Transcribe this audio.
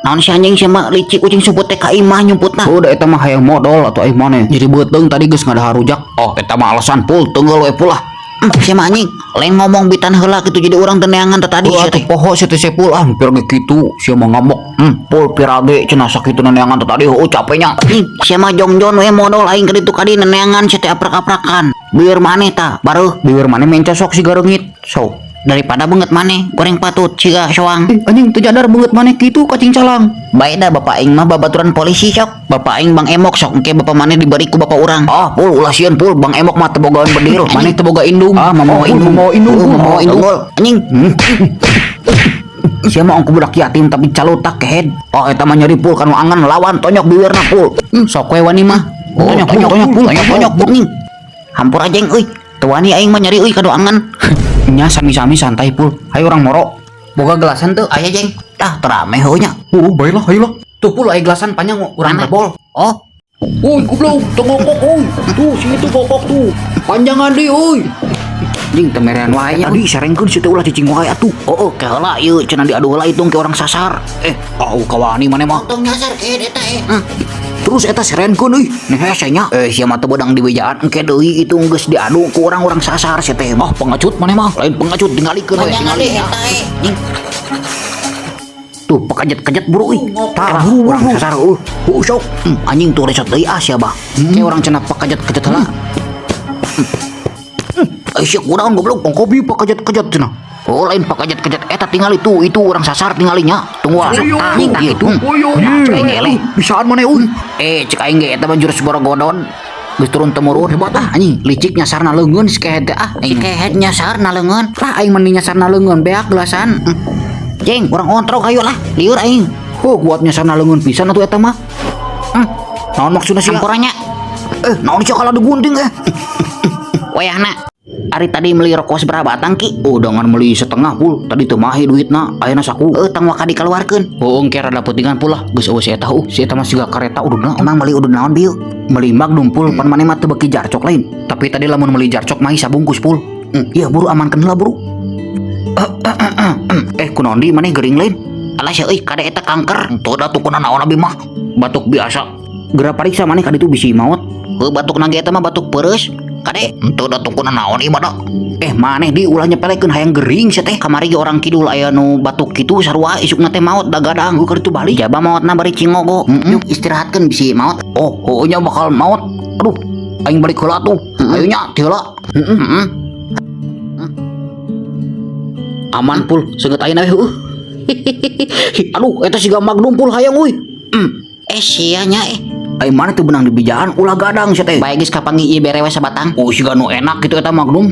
Naon si anjing sama licik kucing suput teh ka imah nyumputna. Udah eta mah hayang modal atau mana? Jadi beuteng tadi geus ngadaha rujak. Oh eta mah alasan pul teungeul we pul lah. Si anjing lain ngomong bitan heula kitu jadi urang teu neangan teh tadi Atuh poho si teh sepul hampir ge kitu sia mah ngambek. Pul pirage cenah sakitu neangan teh tadi capeknya. Si mah jongjon we modal aing ka ditu kadi neangan si teh aprak-aprakan. Bieur maneh tah baruh Bieur maneh menca sok si gareungit. Sok. daripada banget maneh goreng patut siga soang. Anjing teu jadar beungeut maneh kitu cacing calang. Bae dah bapak aing mah babaturan polisi sok. Bapak aing Bang Emok sok engke bapak maneh diberi ku bapak urang. Ah, pul ulah sieun pul Bang Emok mah teu bogaan bedil. Maneh teu boga indung. Ah, mamawa indung. Mau indung. Anjing. Sia mah ongko budak yatim tapi calutak kehead. Oh eta mah nyeri pul kanu angan lawan tonyok bibirna pul. Sok we wani mah. Tonyok pul, tonyok anjing. Hampur aja euy. Teu wani aing mah nyari euy kadu angan. Nya sami-sami santai pul. Hayu orang moro. Boga gelasan tuh Aya jeng. Tah terame heunya. Baiklah, ayolah. Tuh pul aya gelasan panjang urang bol. Oh, Uy, goblok, tengokok, uy. Tuh, sini tuh kokok tuh. Panjangan deh, uy. jing temerean wae nya. Tadi sarengkeun situ ulah cicing wae atuh. Oh, keheula ieu cenah diadu heula hitung ke orang sasar. Kawani maneh mah. Tong nyasar ke eta Terus eta sarengkeun euy. Neh hese nya. sia mah teu beudang di bejaan engke deui itu geus diadu ku orang-orang sasar sia teh. Pengecut maneh mah. Lain pengecut tinggalikeun we tingali. Jing. Tuh pekajet-kajet buru euy. Tah, Buru urang sasar sok. Anjing tuh resot deui sia bah. Kayak orang cenah pekajet-kajet heula. Aisyah kurang goblok. Kopi pekajet-kajet cenah. Oh lain pakajet-kajet eta tinggal itu orang sasar tinggalinya. Tunggu anjing tah itu. Cek aing eleh. Bisaan maneh uy. Cek aing ge eta mah jurus borogodon. Geus turun temurun hebat anjing. Licik nyasarna leungeun si kehead teh Si kehead nyasarna leungeun. Lah aing mah nyasarna leungeun beak gelasan. Jeng, urang ontrok hayu lah. Liur aing. Kuat nyasarna leungeun pisan atuh eta mah. Naon maksudna sia? Sampurannya. Naon sia kalau digunting Wayahna. Ari tadi meuli rokok seberapa batang ki? Dengan meuli setengah pul. Tadi teu mahe duitna, ayeuna saku. Tang waka dikeluarkeun. Engke rada peutingan pul lah. Geus eueuh si eta si eta mah siga kareta ududna. Emang meuli udud naon bieu? Meuli magnum pul, pan maneh mah teu beuki jarcok lain. Tapi tadi lamun meuli jarcok mah sabungkus pul. Iya buru amankeun heula buru. Kunaon di maneh gering lain? Alah sia euy kade eta kanker. Teu da tukuna naon abi mah. Batuk biasa. Geura pariksa maneh ka ditu bisi maot. Batuk nage eta mah batuk peureus. Kade Teu da tukuna naon ieu mah da. maneh di ulah nyepelekeun hayang gering sia teh. Kamari ge orang kidul aya nu batuk kitu sarua isukna teh maot da gadang ka ditu balik. Jaba maotna bari cingogo. Nyuk istirahatkeun bisi maot. Nya bakal maot. Aduh, aing balik heula tuh. Ayo nya ti heula. Aman pul, seungeut ayeuna we heuh. Aduh, eta siga magnum pul hayang euy. Sia nya Aing mana teu benang di bijaan ulah gadang sia teh. Bae geus kapangi ieu berewe sabatang. Siga nu enak gitu eta magnum.